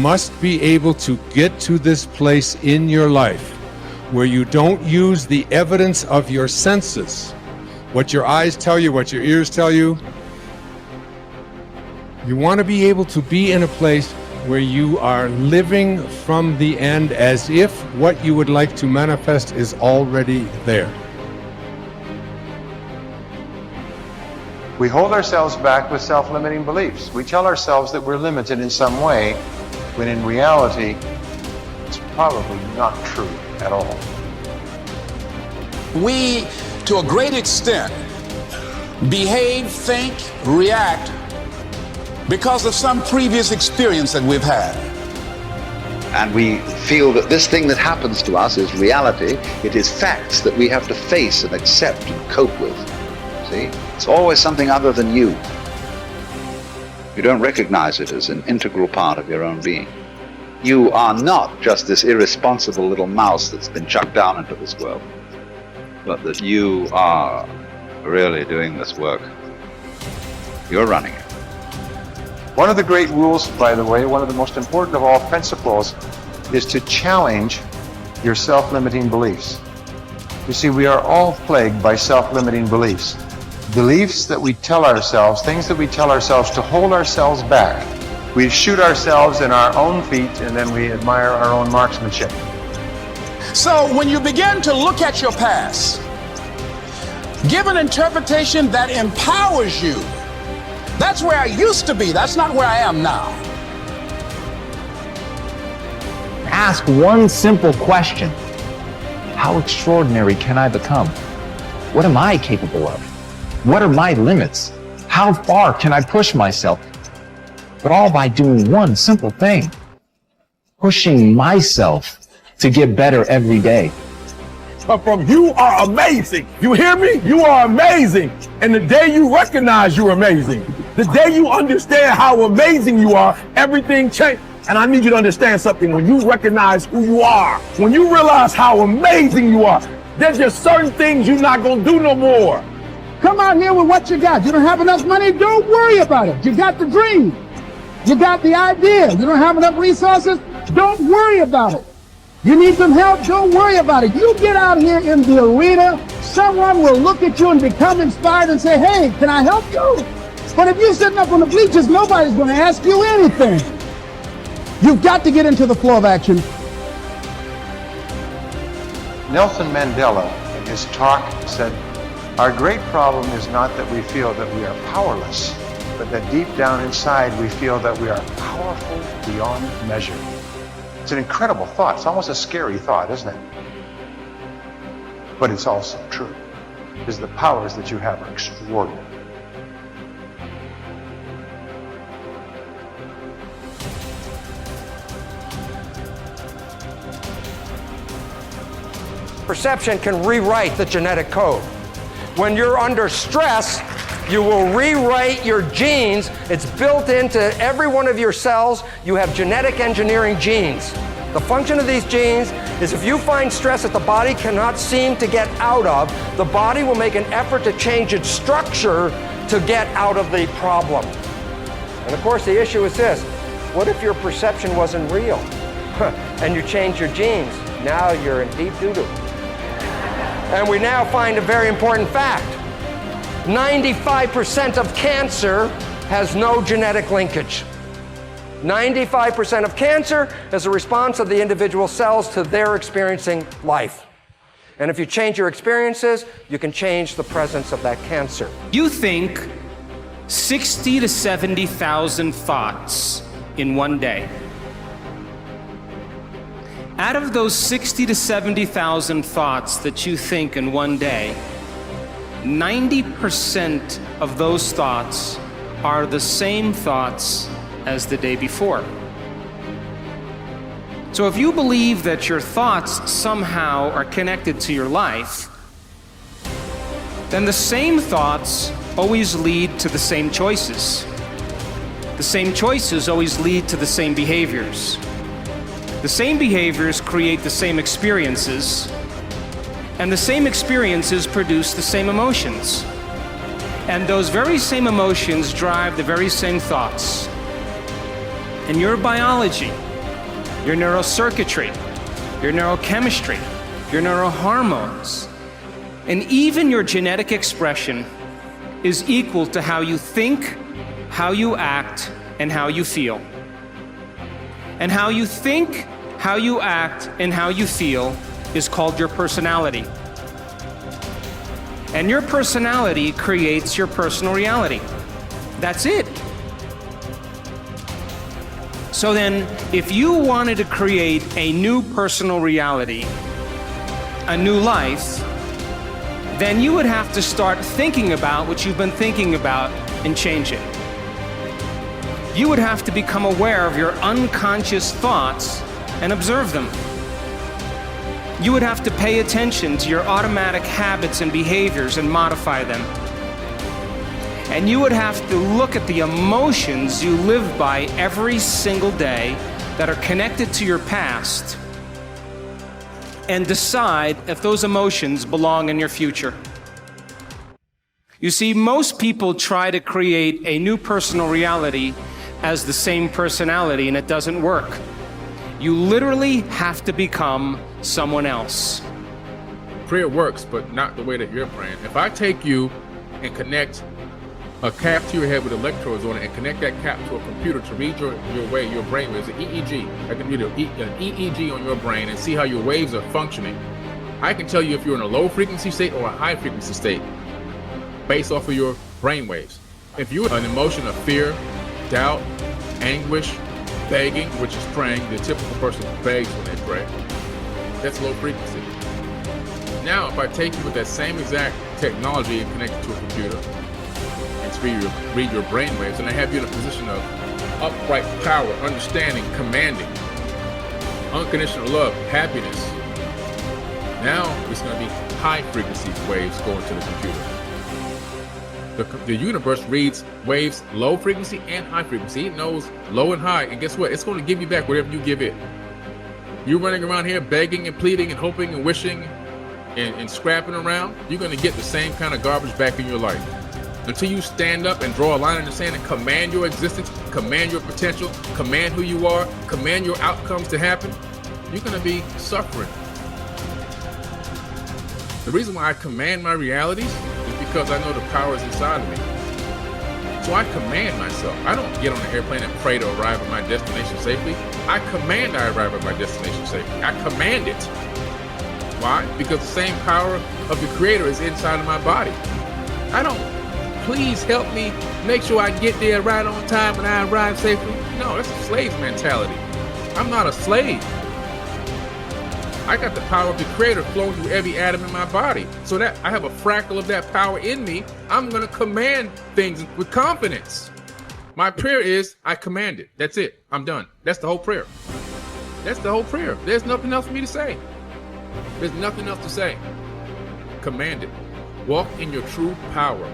must be able to get to this place in your life where you don't use the evidence of your senses, what your eyes tell you, what your ears tell you. You want to be able to be in a place where you are living from the end as if what you would like to manifest is already there. We hold ourselves back with self-limiting beliefs. We tell ourselves that we're limited in some way, when in reality, it's probably not true at all. We, to a great extent, behave, think, react because of some previous experience that we've had. And we feel that this thing that happens to us is reality. It is facts that we have to face and accept and cope with. See? It's always something other than you. You don't recognize it as an integral part of your own being. You are not just this irresponsible little mouse that's been chucked down into this world, but that you are really doing this work. You're running it. One of the great rules, by the way, one of the most important of all principles, is to challenge your self-limiting beliefs. You see, we are all plagued by self-limiting beliefs. Beliefs that we tell ourselves, things that we tell ourselves to hold ourselves back. We shoot ourselves in our own feet and then we admire our own marksmanship. So when you begin to look at your past, give an interpretation that empowers you. That's where I used to be. That's not where I am now. Ask one simple question. How extraordinary can I become? What am I capable of? What are my limits? How far can I push myself? But all by doing one simple thing. Pushing myself to get better every day. But from you are amazing. You hear me? You are amazing. And the day you recognize you're amazing, the day you understand how amazing you are, everything changes. And I need you to understand something. When you recognize who you are, when you realize how amazing you are, there's just certain things you're not going to do no more. Come out here with what you got. You don't have enough money? Don't worry about it. You got the dream. You got the idea. You don't have enough resources? Don't worry about it. You need some help? Don't worry about it. You get out here in the arena, someone will look at you and become inspired and say, hey, can I help you? But if you're sitting up on the bleachers, nobody's going to ask you anything. You've got to get into the flow of action. Nelson Mandela, in his talk, said, our great problem is not that we feel that we are powerless, but that deep down inside we feel that we are powerful beyond measure. It's an incredible thought. It's almost a scary thought, isn't it? But it's also true, because the powers that you have are extraordinary. Perception can rewrite the genetic code. When you're under stress, you will rewrite your genes. It's built into every one of your cells. You have genetic engineering genes. The function of these genes is if you find stress that the body cannot seem to get out of, the body will make an effort to change its structure to get out of the problem. And of course, the issue is this. What if your perception wasn't real? And you change your genes? Now you're in deep doo-doo. And we now find a very important fact. 95% of cancer has no genetic linkage. 95% of cancer is a response of the individual cells to their experiencing life. And if you change your experiences, you can change the presence of that cancer. You think 60 to 70,000 thoughts in one day. Out of those 60 to 70,000 thoughts that you think in one day, 90% of those thoughts are the same thoughts as the day before. So if you believe that your thoughts somehow are connected to your life, then the same thoughts always lead to the same choices. The same choices always lead to the same behaviors. The same behaviors create the same experiences, and the same experiences produce the same emotions. And those very same emotions drive the very same thoughts. And your biology your neurocircuitry, your neurochemistry, your neurohormones, and even your genetic expression is equal to how you think, how you act, and how you feel. And how you think, how you act, and how you feel is called your personality. And your personality creates your personal reality. That's it. So then, if you wanted to create a new personal reality, a new life, then you would have to start thinking about what you've been thinking about and change it. You would have to become aware of your unconscious thoughts and observe them. You would have to pay attention to your automatic habits and behaviors and modify them. And you would have to look at the emotions you live by every single day that are connected to your past and decide if those emotions belong in your future. You see, most people try to create a new personal reality as the same personality, and it doesn't work. You literally have to become someone else. Prayer works, but not the way that you're praying. If I take you and connect a cap to your head with electrodes on it and connect that cap to a computer to read your brain waves, an EEG. I can read an EEG on your brain and see how your waves are functioning. I can tell you if you're in a low frequency state or a high frequency state based off of your brain waves. If you're an emotion of fear, doubt, anguish, begging, which is praying, the typical person begs when they pray, that's low frequency. Now, if I take you with that same exact technology and connect it to a computer, and read your brain waves, and I have you in a position of upright power, understanding, commanding, unconditional love, happiness. Now it's going to be high frequency waves going to the computer. The universe reads waves low frequency and high frequency. It knows low and high, and guess what? It's going to give you back whatever you give it. You're running around here begging and pleading and hoping and wishing and scrapping around, you're going to get the same kind of garbage back in your life. Until you stand up and draw a line in the sand and command your existence, command your potential, command who you are, command your outcomes to happen, you're going to be suffering. The reason why I command my realities is because I know the power is inside of me. So I command myself. I don't get on an airplane and pray to arrive at my destination safely. I command I arrive at my destination safely. I command it. Why? Because the same power of the Creator is inside of my body. I don't, please help me make sure I get there right on time when I arrive safely. No, that's a slave's mentality. I'm not a slave. I got the power of the Creator flowing through every atom in my body. So that I have a fractal of that power in me, I'm going to command things with confidence. My prayer is, I command it. That's it. I'm done. That's the whole prayer. That's the whole prayer. There's nothing else for me to say. There's nothing else to say. Command it. Walk in your true power.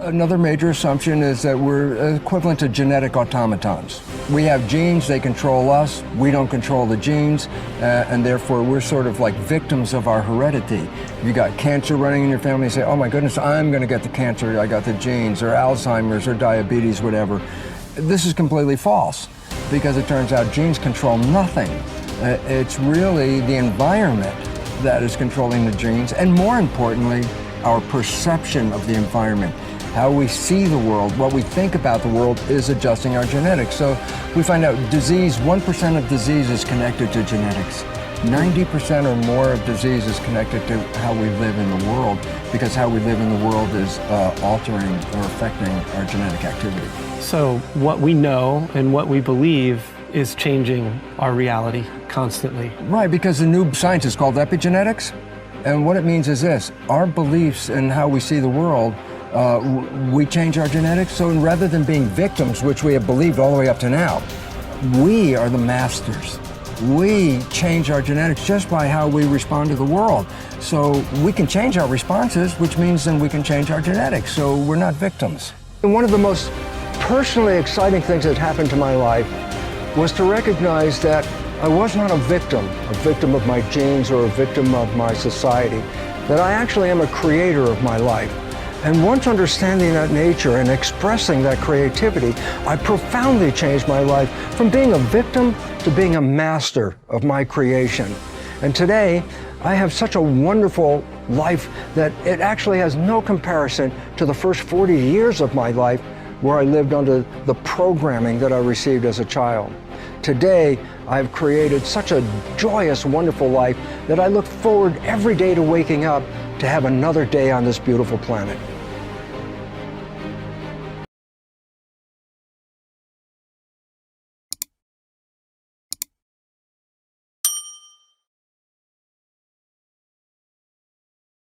Another major assumption is that we're equivalent to genetic automatons. We have genes, they control us, we don't control the genes, and therefore we're sort of like victims of our heredity. You got cancer running in your family, you say, oh my goodness, I'm going to get the cancer, I got the genes, or Alzheimer's, or diabetes, whatever. This is completely false, because it turns out genes control nothing. It's really the environment that is controlling the genes, and more importantly, our perception of the environment. How we see the world, what we think about the world is adjusting our genetics. So we find out disease, 1% of disease is connected to genetics. 90% or more of disease is connected to how we live in the world, because how we live in the world is altering or affecting our genetic activity. So what we know and what we believe is changing our reality constantly. Right, because the new science is called epigenetics. And what it means is this: our beliefs and how we see the world, we change our genetics. So rather than being victims, which we have believed all the way up to now, we are the masters. We change our genetics just by how we respond to the world. So we can change our responses, which means then we can change our genetics. So we're not victims. And one of the most personally exciting things that happened to my life was to recognize that I was not a victim of my genes or a victim of my society, that I actually am a creator of my life. And once understanding that nature and expressing that creativity, I profoundly changed my life from being a victim to being a master of my creation. And today, I have such a wonderful life that it actually has no comparison to the first 40 years of my life where I lived under the programming that I received as a child. Today, I've created such a joyous, wonderful life that I look forward every day to waking up to have another day on this beautiful planet.